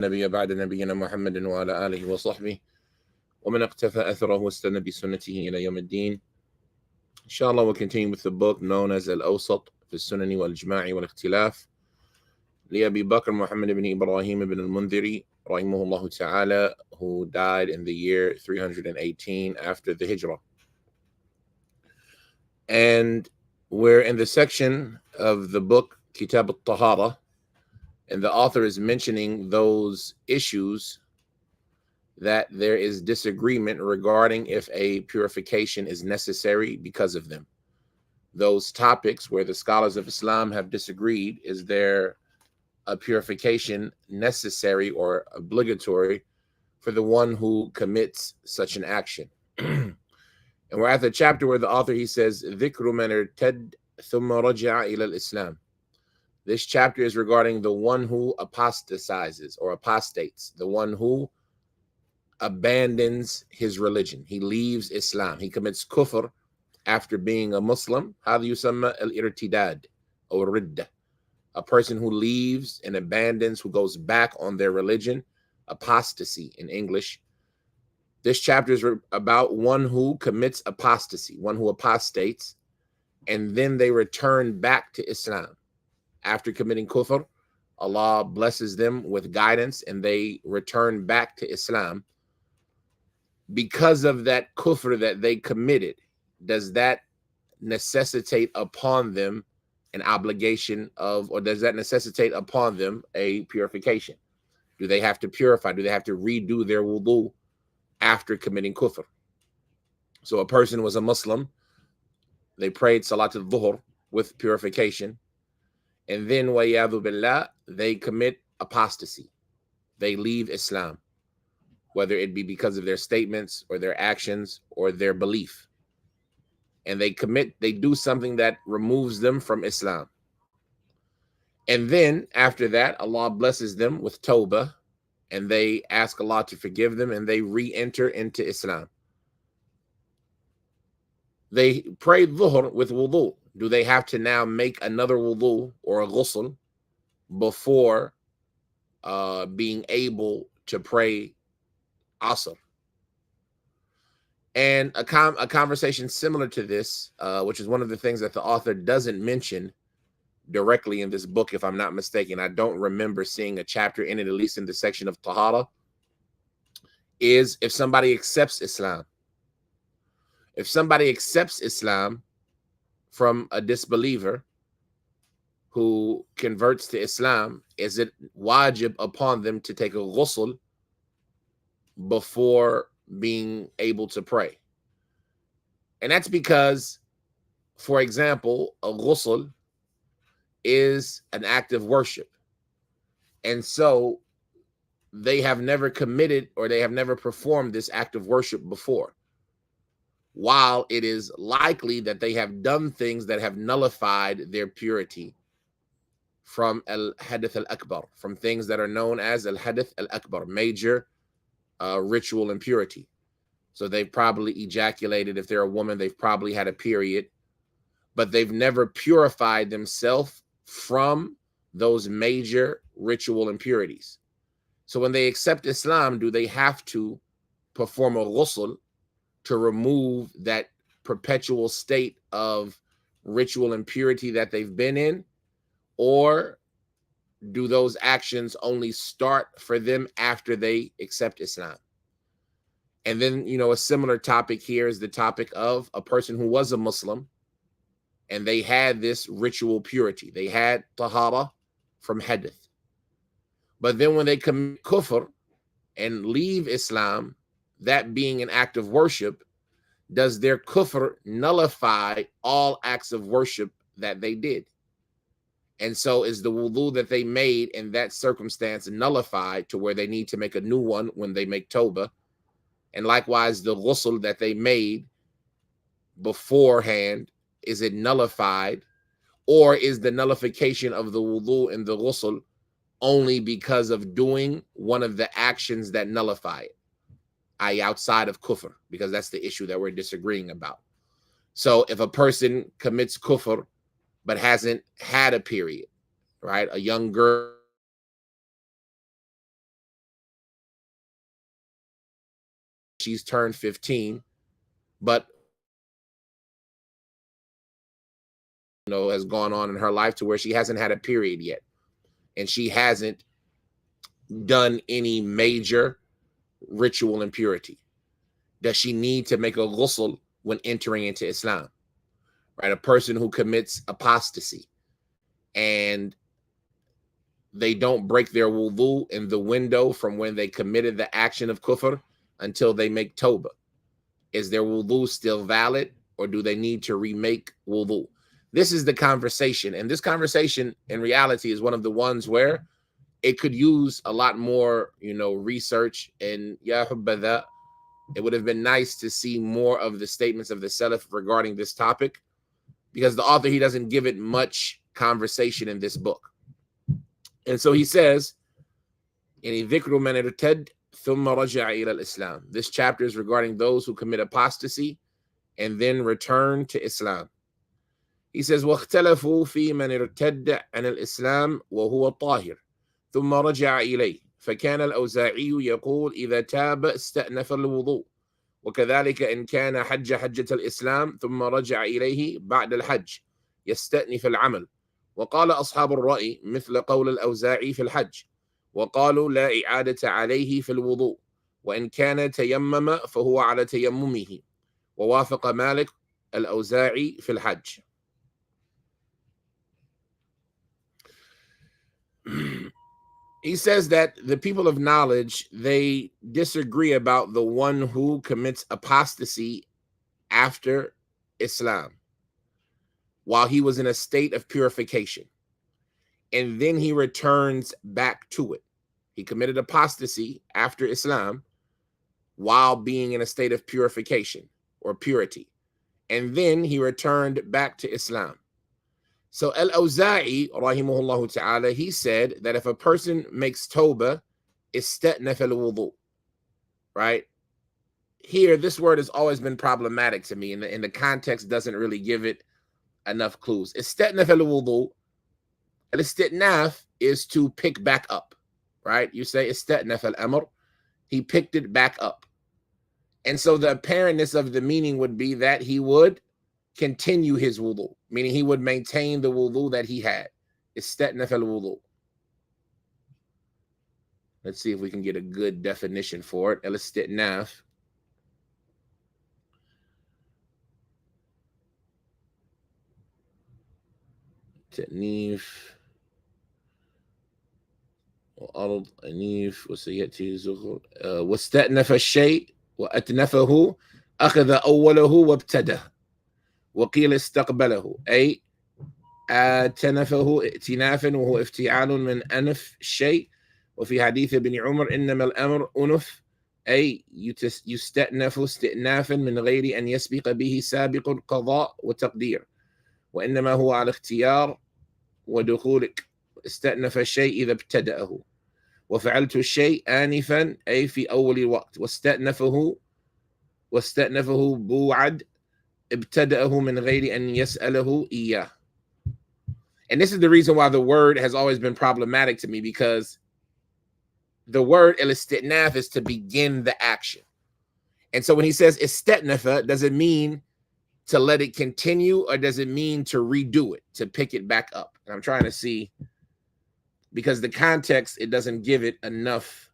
نبي بعد نبينا محمد وعلى آله وصحبه ومن اقتفى أثره واستنى بسنته إلى يوم الدين. Inshallah, we'll continue with the book known as al-Awsat في السنن والإجماع والاختلاف لأبي Bakr Muhammad ibn Ibrahim ibn al-Mundhiri rahimahullah ta'ala, who died in the year 318 after the Hijrah. And we're in the section of the book Kitaab at-Tahaarah, and the author is mentioning those issues that there is disagreement regarding if a purification is necessary because of them. Those topics where the scholars of Islam have disagreed: is there a purification necessary or obligatory for the one who commits such an action? And we're at the chapter where the author, he says, ذِكْرُ مَنْ ارْتَدَّ ثُمَّ رَجَعَ إِلَى الْإِسْلَامِ. This chapter is regarding the one who apostatizes or apostates, the one who abandons his religion. He leaves Islam. He commits kufr after being a Muslim. هذا يسمى الارتداد or ridda. A person who leaves and abandons, who goes back on their religion, apostasy in English. This chapter is about one who commits apostasy, one who apostates, and then they return back to Islam. After committing kufr, Allah blesses them with guidance and they return back to Islam. Because of that kufr that they committed, does that necessitate upon them an obligation of, or does that necessitate upon them a purification? Do they have to purify? Do they have to redo their wudu after committing kufr? So a person was a Muslim, they prayed Salat al-Dhuhr with purification, and then wa'yadhu billah, they commit apostasy. They leave Islam, whether it be because of their statements or their actions or their belief. And they do something that removes them from Islam. And then after that, Allah blesses them with tawbah, and they ask Allah to forgive them, and they re-enter into Islam. They pray dhuhr with wudu. Do they have to now make another wudu or a ghusl before being able to pray asr? And a conversation similar to this, which is one of the things that the author doesn't mention directly in this book, if I'm not mistaken. I don't remember seeing a chapter in it, at least in the section of Tahaarah, is if somebody accepts Islam. If somebody accepts Islam from a disbeliever who converts to Islam, is it wajib upon them to take a ghusl before being able to pray? And that's because, for example, a ghusl is an act of worship. And so they have never committed or they have never performed this act of worship before, while it is likely that they have done things that have nullified their purity from al-hadith al-akbar, from things that are known as al-hadith al-akbar, major ritual impurity. So they've probably ejaculated. If they're a woman, they've probably had a period, but they've never purified themselves from those major ritual impurities. So when they accept Islam, do they have to perform a ghusl to remove that perpetual state of ritual impurity that they've been in? Or do those actions only start for them after they accept Islam? And then, a similar topic here is the topic of a person who was a Muslim and they had this ritual purity. They had Tahaarah from hadith. But then when they commit kufr and leave Islam, that being an act of worship, does their kufr nullify all acts of worship that they did? And so is the wudu that they made in that circumstance nullified to where they need to make a new one when they make tawbah? And likewise, the ghusl that they made beforehand, is it nullified? Or is the nullification of the wudu and the ghusl only because of doing one of the actions that nullify it, i.e. outside of kufr? Because that's the issue that we're disagreeing about. So if a person commits kufr but hasn't had a period, right? A young girl she's turned 15, but has gone on in her life to where she hasn't had a period yet, and she hasn't done any major ritual impurity. Does she need to make a ghusl when entering into Islam? Right? A person who commits apostasy and they don't break their wudu in the window from when they committed the action of kufr until they make tawbah. Is their wudu still valid, or do they need to remake wudu? This is the conversation, and this conversation in reality is one of the ones where it could use a lot more, research. And ya hubbadha, it would have been nice to see more of the statements of the Salaf regarding this topic, because the author, he doesn't give it much conversation in this book. And so he says, this chapter is regarding those who commit apostasy and then return to Islam. He says, وَاخْتَلَفُوا فِي مَنْ ارْتَدَّ عَنَ الْإِسْلَامِ وَهُوَ طَاهِرٌ ثُمَّ رَجَعَ إِلَيْهِ فكان الأوزاعي يقول إذا تاب استأنف الوضوء، وكذلك إن كان حجة الإسلام ثم رجع إليه بعد الحج يستأنف العمل. وقال أصحاب الرأي مثل قول الأوزاعي في الحج، وقالوا لا إعادة عليه في الوضوء، وإن كان تيمم فهو على تيممه، ووافق مالك الأوزاعي في الحج. He says that the people of knowledge, they disagree about the one who commits apostasy after Islam while he was in a state of purification, and then he returns back to it. He committed apostasy after Islam while being in a state of purification or purity, and then he returned back to Islam. So al-Awza'i, rahimahullah ta'ala, he said that if a person makes tawbah, istatnaf al-wudu, right? Here, this word has always been problematic to me, and the context doesn't really give it enough clues. Istatnaf al-wudu, al-istitnaf is to pick back up, right? You say istatnaf al-amr, he picked it back up. And so the apparentness of the meaning would be that he would continue his wudu, meaning he would maintain the wudu that he had. Istatnaf al-wudu. Let's see if we can get a good definition for it. Al-istitnaf. Ta'nif. وأرض أنيف وسيأتي زغر واستأنف الشيء وأتنفه أخذ أوله وابتدأ وقيل استقبله أي آتنفه ائتنافا وهو افتعال من أنف الشيء. وفي حديث ابن عمر إنما الأمر أنف أي يستأنف استئنافا من غير أن يسبق به سابق قضاء وتقدير، وإنما هو على اختيار ودخولك. استأنف الشيء إذا ابتدأه، وفعلت الشيء آنفا أي في أول الوقت، واستأنفه بوعد ابتدأه من غير أن يسأله إياه. And this is the reason why the word has always been problematic to me, because the word al-istitnaf is to begin the action. And so when he says istatnafa, does it mean to let it continue, or does it mean to redo it, to pick it back up? And I'm trying to see, because the context, it doesn't give it enough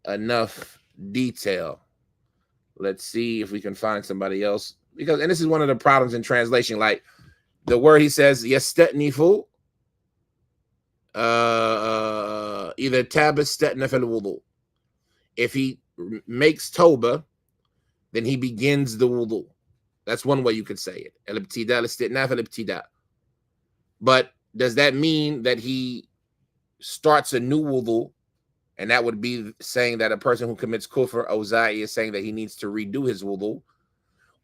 enough detail. Let's see if we can find somebody else, because, and this is one of the problems in translation, like the word he says yastanifu, either tabastnaf al-wudu. If he makes tawbah, then he begins the wudu. That's one way you could say it. Al-ibtida, al-istitnaf al-ibtida. But does that mean that he starts a new wudu? And that would be saying that a person who commits kufr, Awza'i, is saying that he needs to redo his wudu.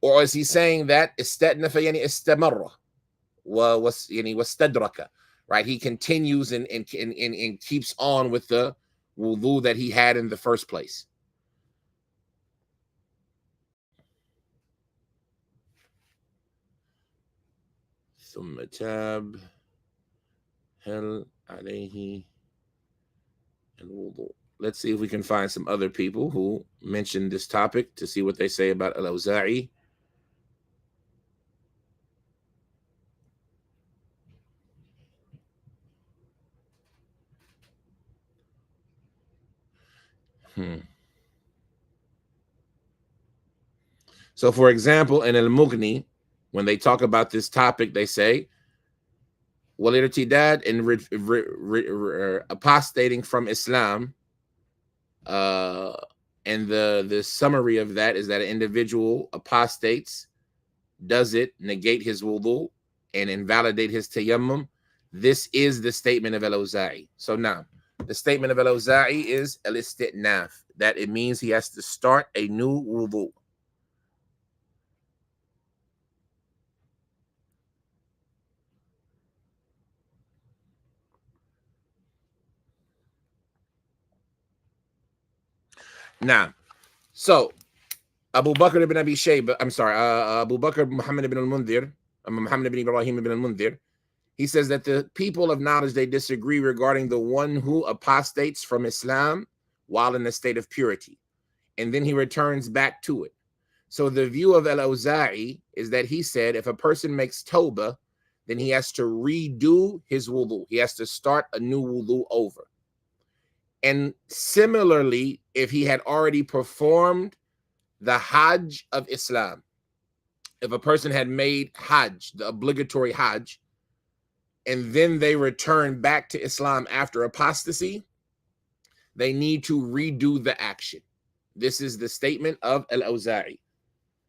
Or is he saying that istatnafa yani istamarra wa yani wastadraka, right? He continues and keeps on with the wudu that he had in the first place. ثم تاب هل عليه الوضوء. let's see if we can find some other people who mentioned this topic to see what they say about al-Awza'i. So, for example, in al-Mughni, when they talk about this topic, they say, wal-irtidad and apostating from Islam. And the summary of that is that an individual apostates, does it negate his wudu and invalidate his tayammum. This is the statement of al-Awza'i. So now, the statement of al-Awza'i is al-istitnaf, that it means he has to start a new wudu. Now, so Abu Bakr ibn Abi Shayba, I'm sorry, Abu Bakr Muhammad ibn al-Mundhir, Muhammad ibn Ibrahim ibn al-Mundhir, he says that the people of knowledge, they disagree regarding the one who apostates from Islam while in a state of purity, and then he returns back to it. So the view of al-Awza'i is that he said if a person makes tawbah, then he has to redo his wudu. He has to start a new wudu over. And similarly, if he had already performed the Hajj of Islam, if a person had made Hajj, the obligatory Hajj, and then they return back to Islam after apostasy, they need to redo the action. This is the statement of al-Awza'i.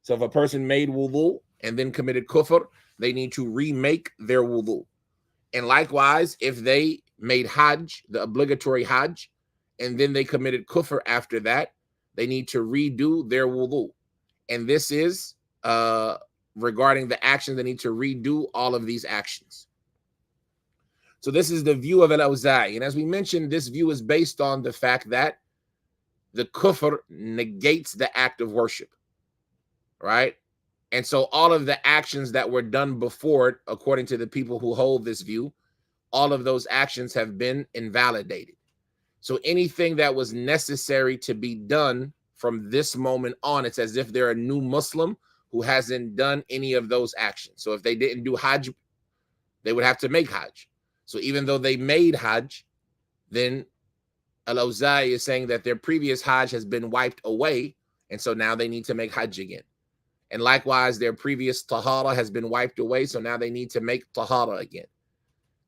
So if a person made wudu and then committed kufr, they need to remake their wudu. And likewise, if they made Hajj, the obligatory Hajj, and then they committed kufr after that, they need to redo their wudu. And this is regarding the action, they need to redo all of these actions. So this is the view of al-Awza'i. And as we mentioned, this view is based on the fact that the kufr negates the act of worship, right? And so all of the actions that were done before it, according to the people who hold this view, all of those actions have been invalidated. So anything that was necessary to be done from this moment on, it's as if they're a new Muslim who hasn't done any of those actions. So if they didn't do Hajj, they would have to make Hajj. So even though they made Hajj, then al-Awza'i is saying that their previous Hajj has been wiped away, and so now they need to make Hajj again. And likewise, their previous Tahaarah has been wiped away, so now they need to make Tahaarah again.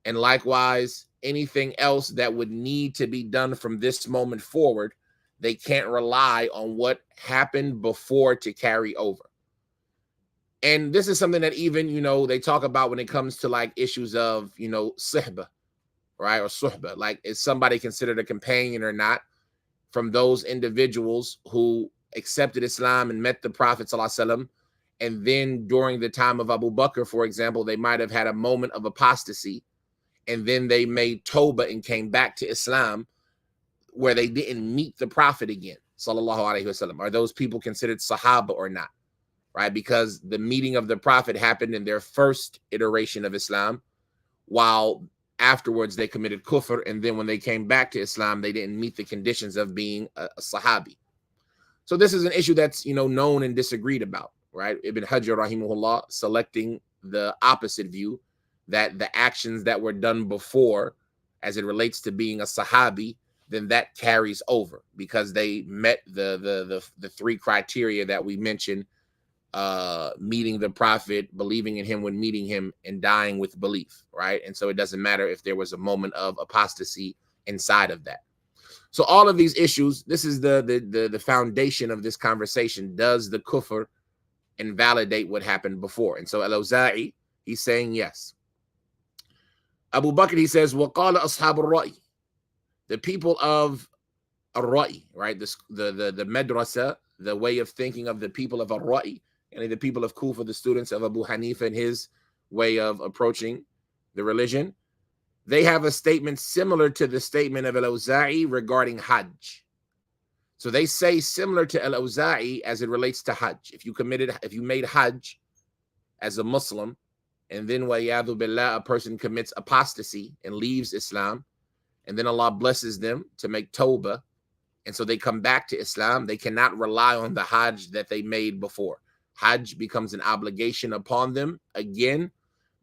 And likewise, anything else that would need to be done from this moment forward, they can't rely on what happened before to carry over. And this is something that even, they talk about when it comes to like issues of, sihbah, right? Or suhbah, like is somebody considered a companion or not from those individuals who accepted Islam and met the Prophet ﷺ, and then during the time of Abu Bakr, for example, they might have had a moment of apostasy, and then they made tawbah and came back to Islam, where they didn't meet the Prophet again, sallallahu alaihi wasallam. Are those people considered Sahaba or not? Right? Because the meeting of the Prophet happened in their first iteration of Islam, while afterwards they committed kufr, and then when they came back to Islam, they didn't meet the conditions of being a Sahabi. So this is an issue that's, known and disagreed about, right? Ibn Hajar rahimahullah selecting the opposite view, that the actions that were done before, as it relates to being a Sahabi, then that carries over because they met the three criteria that we mentioned, meeting the Prophet, believing in him when meeting him, and dying with belief, right? And so it doesn't matter if there was a moment of apostasy inside of that. So all of these issues, this is the foundation of this conversation. Does the kufr invalidate what happened before? And so al-Awza'i, he's saying yes. Abu Bakr, he says, وَقَالَ أَصْحَابُ الرَّأْيِ, the people of al-Ra'i, right? The madrasa, the way of thinking of the people of al-Ra'i, and the people of Kufa, the students of Abu Hanifa and his way of approaching the religion, they have a statement similar to the statement of al-Awza'i regarding Hajj. So they say similar to al-Awza'i as it relates to Hajj. If you made Hajj as a Muslim, and then wa'iyadhu billah, a person commits apostasy and leaves Islam, and then Allah blesses them to make tawbah, and so they come back to Islam, they cannot rely on the Hajj that they made before. Hajj becomes an obligation upon them again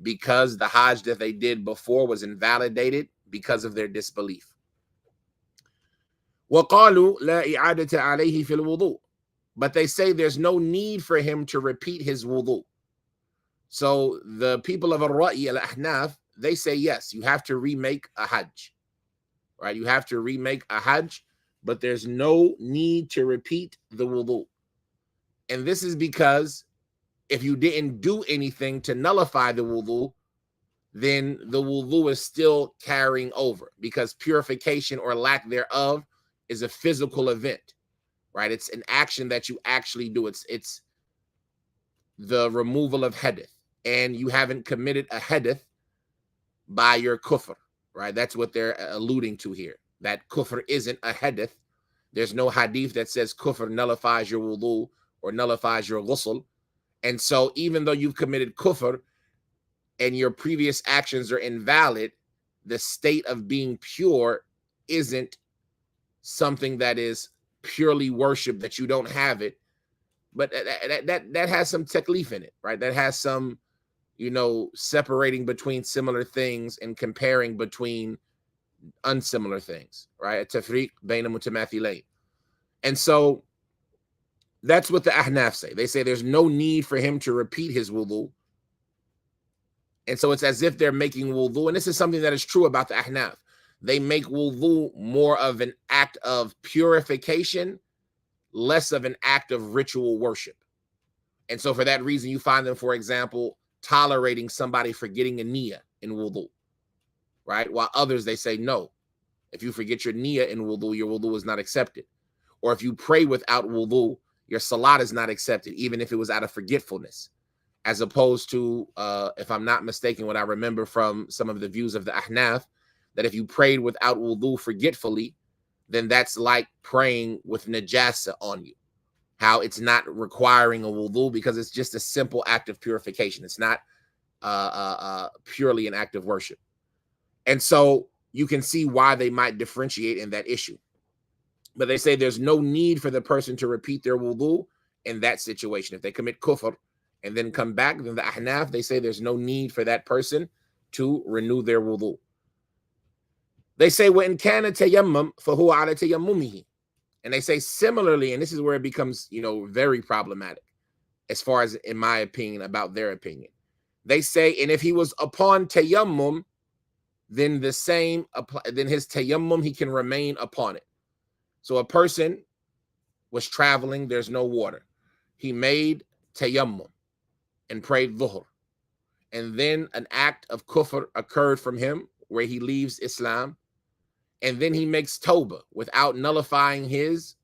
because the Hajj that they did before was invalidated because of their disbelief. وَقَالُوا لَا إِعَادَةَ عَلَيْهِ فِي الْوُضُوءِ. But they say there's no need for him to repeat his wudu. So the people of al-Ra'i, al-Ahnaf, they say, yes, you have to remake a Hajj, right? You have to remake a Hajj, but there's no need to repeat the wudu. And this is because if you didn't do anything to nullify the wudu, then the wudu is still carrying over, because purification or lack thereof is a physical event, right? It's an action that you actually do. It's the removal of hadith, and you haven't committed a hadith by your kufr, right? That's what they're alluding to here, that kufr isn't a hadith. There's no hadith that says kufr nullifies your wudu or nullifies your ghusl. And so even though you've committed kufr and your previous actions are invalid, the state of being pure isn't something that is purely worship, that you don't have it. But that has some taklif in it, right? That has some, separating between similar things and comparing between unsimilar things, right? Tafriq bayna mutamathilayn. And so that's what the Ahnaf say. They say there's no need for him to repeat his wudu. And so it's as if they're making wudu, and this is something that is true about the Ahnaf. They make wudu more of an act of purification, less of an act of ritual worship. And so for that reason, you find them, for example, tolerating somebody forgetting a niyyah in wudu, right? While others, they say, no, if you forget your niyyah in wudu, your wudu is not accepted. Or if you pray without wudu, your salat is not accepted, even if it was out of forgetfulness. As opposed to, if I'm not mistaken, what I remember from some of the views of the Ahnaf, that if you prayed without wudu forgetfully, then that's like praying with najasa on you. How it's not requiring a wudu because it's just a simple act of purification. It's not purely an act of worship. And so you can see why they might differentiate in that issue. But they say there's no need for the person to repeat their wudu in that situation. If they commit kufr and then come back, then the Ahnaf, they say there's no need for that person to renew their wudu. They say, وَإِنْ كَانَ تَيَمَّمْ فَهُوَ عَلَى تَيَمُّمِهِ. And they say similarly, and this is where it becomes, very problematic, as far as, in my opinion, about their opinion. They say, and if he was upon tayammum, then his tayammum, he can remain upon it. So a person was traveling, there's no water. He made tayammum and prayed dhuhr. And then an act of kufr occurred from him where he leaves Islam. And then he makes tawbah without nullifying his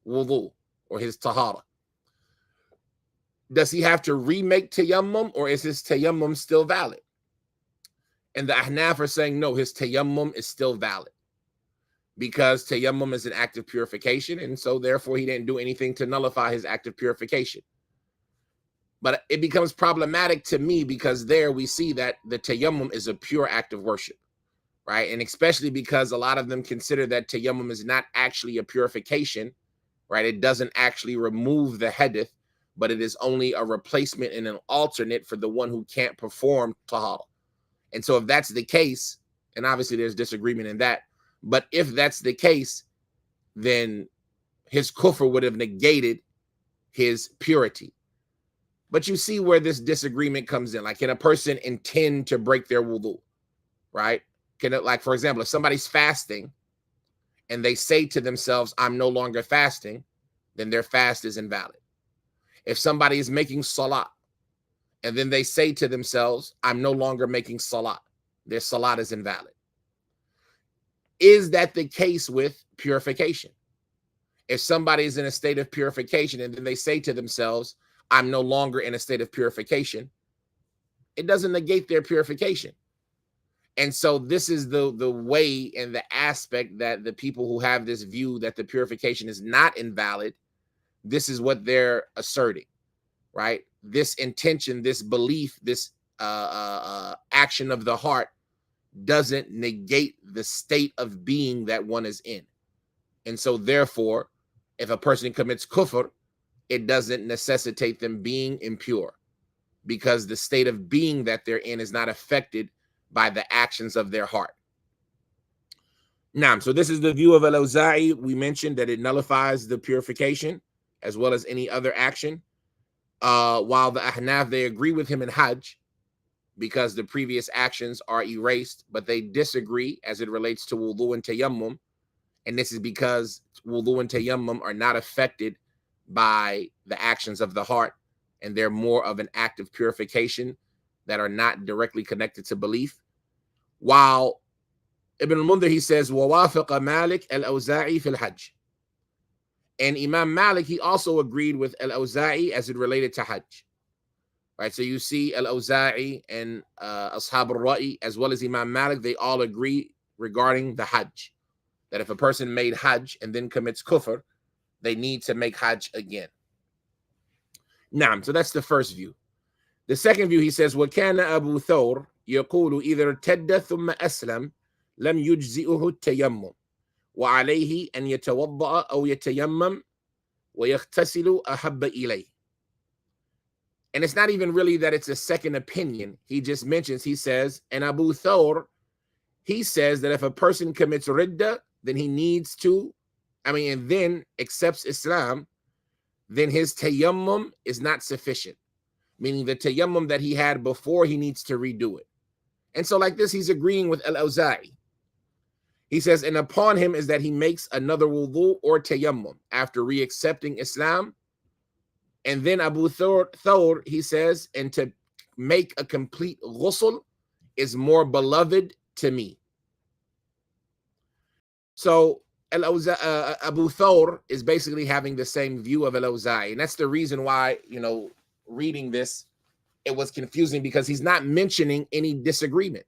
wudu or his tahaarah. Does he have to remake tayammum, or is his tayammum still valid? And the Ahnaf are saying, no, his tayammum is still valid, because tayammum is an act of purification, and so therefore he didn't do anything to nullify his act of purification. But it becomes problematic to me because there we see that the tayammum is a pure act of worship, right? And especially because a lot of them consider that tayammum is not actually a purification, right? It doesn't actually remove the hadith, but it is only a replacement and an alternate for the one who can't perform tahaarah. And so if that's the case, and obviously there's disagreement in that, but if that's the case, then his kufr would have negated his purity. But you see where this disagreement comes in. Like, can a person intend to break their wudu, right? Can it, like, for example, if somebody's fasting and they say to themselves, I'm no longer fasting, then their fast is invalid. If somebody is making salat and then they say to themselves, I'm no longer making salat, their salat is invalid. Is that the case with purification? If somebody is in a state of purification and then they say to themselves, I'm no longer in a state of purification, it doesn't negate their purification. And so this is the way and the aspect that the people who have this view that the purification is not invalid, this is what they're asserting, right? This intention, this belief, this action of the heart doesn't negate the state of being that one is in. And so therefore, if a person commits kufr, it doesn't necessitate them being impure, because the state of being that they're in is not affected by the actions of their heart. Now, so this is the view of al-Awza'i. We mentioned that it nullifies the purification as well as any other action. While the Ahnaf, they agree with him in Hajj because the previous actions are erased, but they disagree as it relates to wudu and tayammum. And this is because wudu and tayammum are not affected by the actions of the heart, and they're more of an act of purification that are not directly connected to belief. While Ibn al-Mundhir, he says, وَوَافَقَ Malik al-Awza'i fil Hajj. And Imam Malik, he also agreed with al-Awza'i as it related to Hajj. Right, so you see al-Awza'i and Ashab al-Ra'i, as well as Imam Malik, they all agree regarding the Hajj, that if a person made Hajj and then commits kufr, they need to make Hajj again. Naam, so that's the first view. The second view, he says, وَكَانَ أَبُو ثَوْرٍ يَقُولُ إِذَا ارْتَدَّ ثُمَّ أَسْلَمَ لم يجزئه التيمم وعليه أن يتوضأ أو يتيمم ويغتسل أحب إليه. And it's not even really that it's a second opinion. He just mentions, he says, and Abu Thawr, he says that if a person commits ridda, then he needs to, and then accepts Islam, then his tayammum is not sufficient. Meaning the tayammum that he had before, he needs to redo it. And so like this, he's agreeing with al-Awza'i. He says, and upon him is that he makes another wudu or tayammum after re-accepting Islam. And then Abu Thawr, he says, and to make a complete ghusl is more beloved to me. So Abu Thawr is basically having the same view of al-Awza'i. And that's the reason why, reading this, it was confusing, because he's not mentioning any disagreement.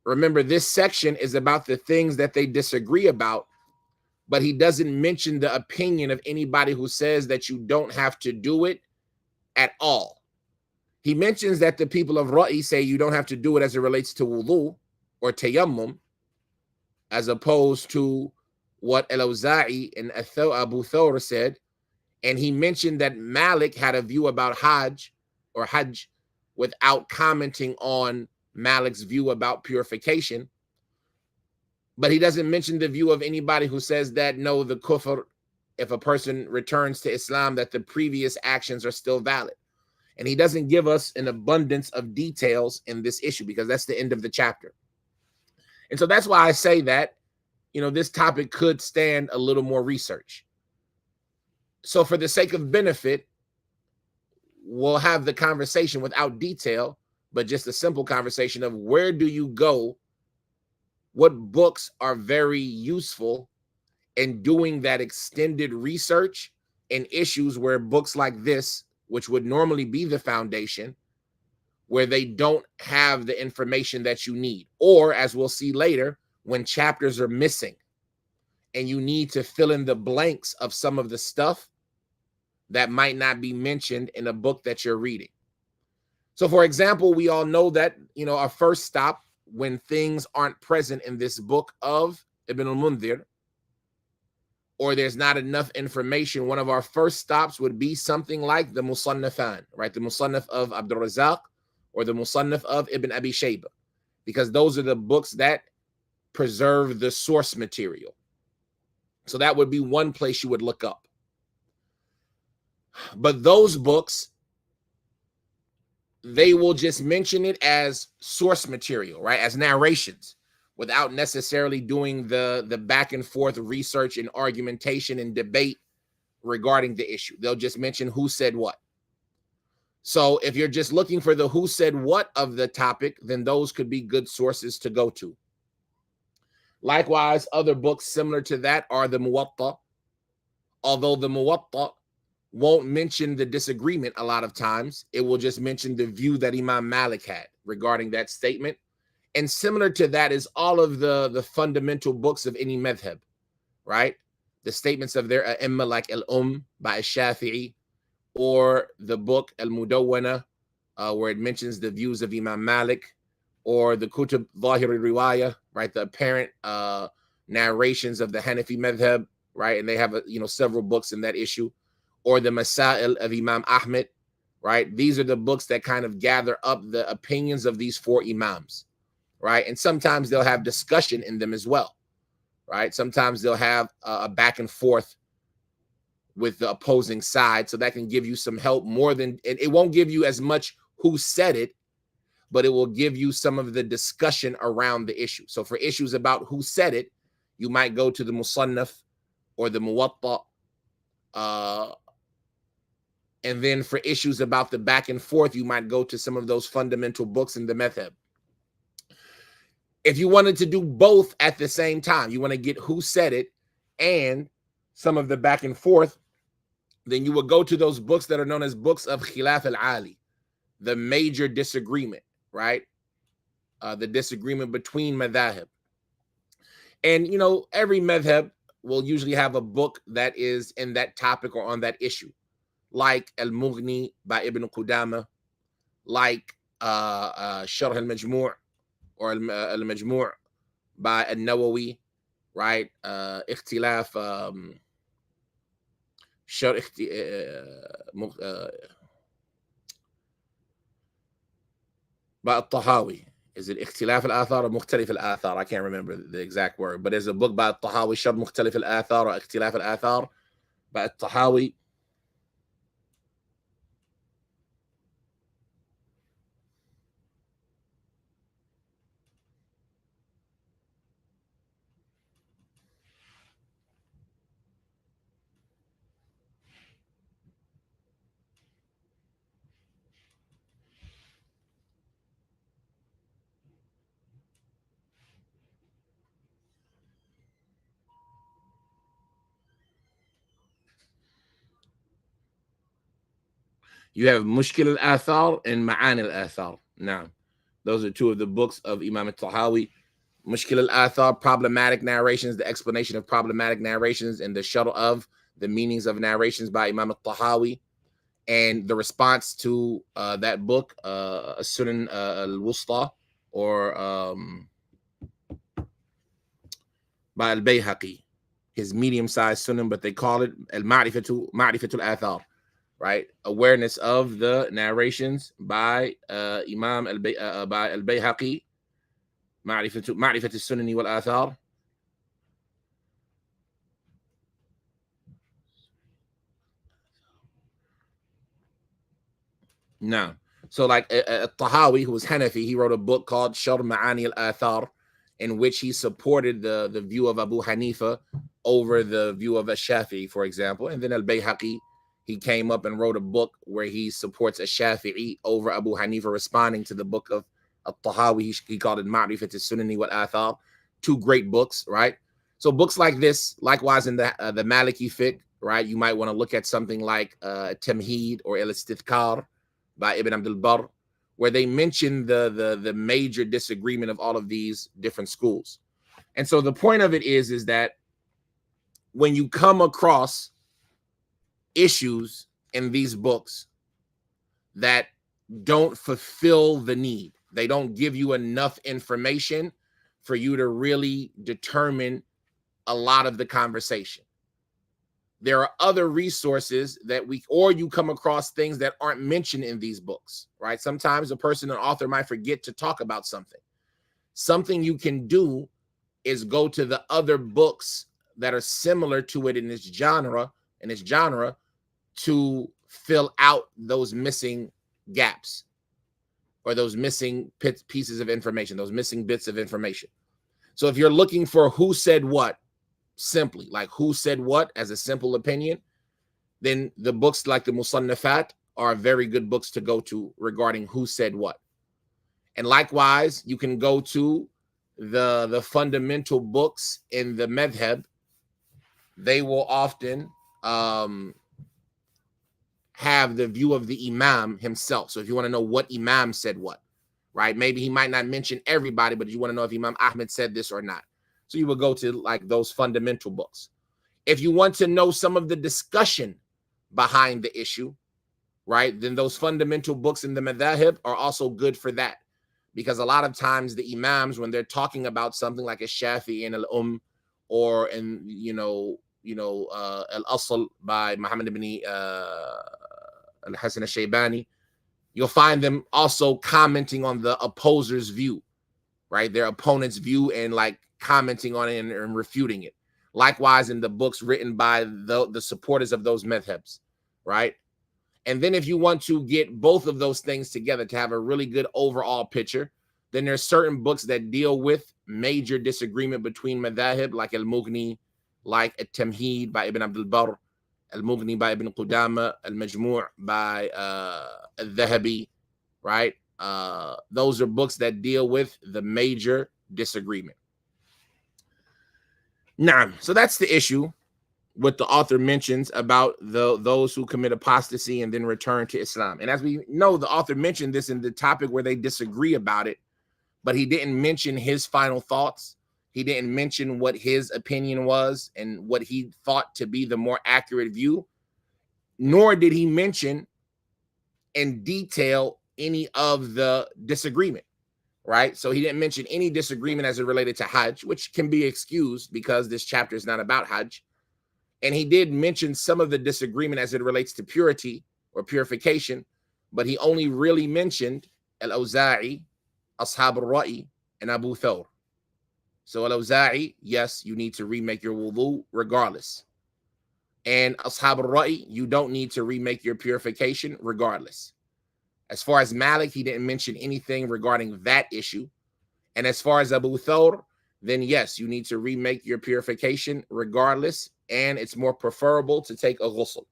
Remember, this section is about the things that they disagree about, but he doesn't mention the opinion of anybody who says that you don't have to do it at all. He mentions that the people of Ra'i say you don't have to do it as it relates to wudu or tayammum, as opposed to what al-Awza'i and Abu Thawr said. And he mentioned that Malik had a view about Hajj without commenting on Malik's view about purification. But he doesn't mention the view of anybody who says that, no, the kufr, if a person returns to Islam, that the previous actions are still valid. And he doesn't give us an abundance of details in this issue, because that's the end of the chapter. And so that's why I say that, this topic could stand a little more research. So for the sake of benefit, we'll have the conversation without detail, but just a simple conversation of where do you go, what books are very useful in doing that extended research in issues where books like this, which would normally be the foundation, where they don't have the information that you need, or as we'll see later, when chapters are missing and you need to fill in the blanks of some of the stuff that might not be mentioned in a book that you're reading. So for example, we all know that, our first stop when things aren't present in this book of Ibn al-Mundhir, or there's not enough information, one of our first stops would be something like the Musannafan, right? The Musannaf of Abdul Razak or the Musannaf of Ibn Abi Shayba, because those are the books that preserve the source material. So that would be one place you would look up. But those books, they will just mention it as source material, right? As narrations, without necessarily doing the back and forth research and argumentation and debate regarding the issue. They'll just mention who said what. So if you're just looking for the who said what of the topic, then those could be good sources to go to. Likewise, other books similar to that are the Muwatta, although the Muwatta won't mention the disagreement a lot of times. It will just mention the view that Imam Malik had regarding that statement. And similar to that is all of the fundamental books of any madhab, right? The statements of their ai like by al-Shafi'i, or the book al-Mudawwana, where it mentions the views of Imam Malik, or the Kutub Zahir al-Riwaya, right? The apparent narrations of the Hanafi madhab, right? And they have several books in that issue, or the Masail of Imam Ahmed, right? These are the books that kind of gather up the opinions of these four imams, right? And sometimes they'll have discussion in them as well, right? Sometimes they'll have a back and forth with the opposing side, so that can give you some help more than, and it won't give you as much who said it, but it will give you some of the discussion around the issue. So for issues about who said it, you might go to the Musannaf or the Muwatta, and then for issues about the back and forth, you might go to some of those fundamental books in the madhab. If you wanted to do both at the same time, you want to get who said it and some of the back and forth, then you would go to those books that are known as books of Khilaf al-Ali, the major disagreement, right? The disagreement between madhab. And, every madhab will usually have a book that is in that topic or on that issue, like Al-Mughni by Ibn Qudama, like Sharh al-Majmu' or Al-Majmu' by An-Nawawi, right? Ikhtilaf, by at-Tahawi. Is it Ikhtilaf al-Athar or Mukhtalif al-Athar? I can't remember the exact word, but there's a book by at-Tahawi, Sharh Mukhtalif al-Athar or Ikhtilaf al-Athar by at-Tahawi. You have Mushkil al-Athar and Ma'ani al-Athar. Now, those are two of the books of Imam at-Tahawi. Mushkil al-Athar, problematic narrations, the explanation of problematic narrations and the sharh of the meanings of narrations by Imam at-Tahawi, and the response to that book, Sunan al-Wusta, or by al-Bayhaqi, his medium-sized sunan, but they call it al-Ma'rifatu al-Athar, right? Awareness of the narrations by Imam by al-Bayhaqi, Ma'rifatu al-Sunani wal-Athar. No. So like Tahawi, who was Hanafi, he wrote a book called Sharh Ma'ani al-Athar, in which he supported the view of Abu Hanifa over the view of Ash-Shafi'i, for example. And then al-Bayhaqi, he came up and wrote a book where he supports Ash-Shafi'i over Abu Hanifa, responding to the book of At-Tahawi. He called it Ma'rifat al-Sunani wal-Athar. Two great books, right? So books like this, likewise in the Maliki fiqh, right? You might want to look at something like Tamheed or al-Istithkar by Ibn Abdul Barr, where they mention the major disagreement of all of these different schools. And so the point of it is that when you come across issues in these books that don't fulfill the need, they don't give you enough information for you to really determine a lot of the conversation. There are other resources that or you come across things that aren't mentioned in these books, right? Sometimes a person, an author, might forget to talk about something. Something you can do is go to the other books that are similar to it in its genre, to fill out those missing gaps or those missing pieces of information, those missing bits of information. So if you're looking for who said what, simply like who said what as a simple opinion, then the books like the Musannafat are very good books to go to regarding who said what. And likewise, you can go to the fundamental books in the madhab. They will often have the view of the imam himself. So if you want to know what imam said what, right? Maybe he might not mention everybody, but you want to know if Imam Ahmed said this or not. So you will go to like those fundamental books. If you want to know some of the discussion behind the issue, right, then those fundamental books in the madhahib are also good for that. Because a lot of times the imams, when they're talking about something like a Shafi'i and al-Umm or in al-Asl by Muhammad ibn al-Hasan al-Shaybani, you'll find them also commenting on the opposer's view, right? Their opponent's view, and like commenting on it and refuting it. Likewise, in the books written by the supporters of those madhabs, right? And then if you want to get both of those things together to have a really good overall picture, then there's certain books that deal with major disagreement between madhahib, like al-Mughni, like at-Tamheed by Ibn Abdul Barr, al-Mughni by Ibn Qudama, al-Majmu' by al-Dhahabi, right? Those are books that deal with the major disagreement. Now, so that's the issue what the author mentions about those who commit apostasy and then return to Islam. And as we know, the author mentioned this in the topic where they disagree about it, but he didn't mention his final thoughts. He didn't mention what his opinion was and what he thought to be the more accurate view, nor did he mention in detail any of the disagreement, right? So he didn't mention any disagreement as it related to Hajj, which can be excused because this chapter is not about Hajj. And he did mention some of the disagreement as it relates to purity or purification, but he only really mentioned al-Awza'i, Ashab al-Ra'i, and Abu Thawr. So al-Awza'i, yes, you need to remake your wudu regardless. And Ashab al-Ra'i, you don't need to remake your purification regardless. As far as Malik, he didn't mention anything regarding that issue. And as far as Abu Thawr, then yes, you need to remake your purification regardless, and it's more preferable to take a ghusl.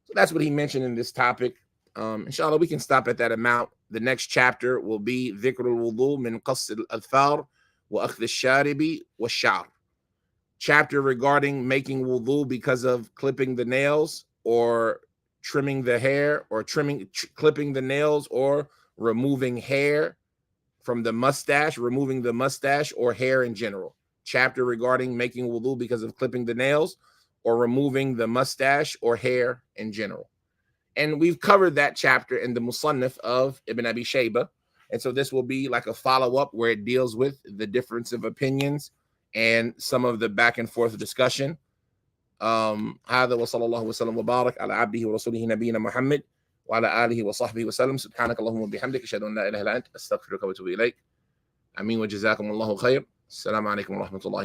So that's what he mentioned in this topic. Inshallah, we can stop at that amount. The next chapter will be ذكر الوضوء من قص الأظفار وأخذ الشارب والشعر. Chapter regarding making wudu because of clipping the nails or trimming the hair, or clipping the nails or removing hair from the mustache, removing the mustache or hair in general. Chapter regarding making wudu because of clipping the nails or removing the mustache or hair in general. And we've covered that chapter in the Musannaf of Ibn Abi Shaybah. And so this will be like a follow-up where it deals with the difference of opinions and some of the back and forth discussion. هذا وصلى الله وسلم وبارك على عبده ورسوله نبينا محمد وعلى آله وصحبه وسلم. سبحانك اللهم وبحمدك أشهد أن لا إله إلا أنت أستغفرك وأتوب إليك. آمين وجزاكم الله خير. السلام عليكم ورحمة الله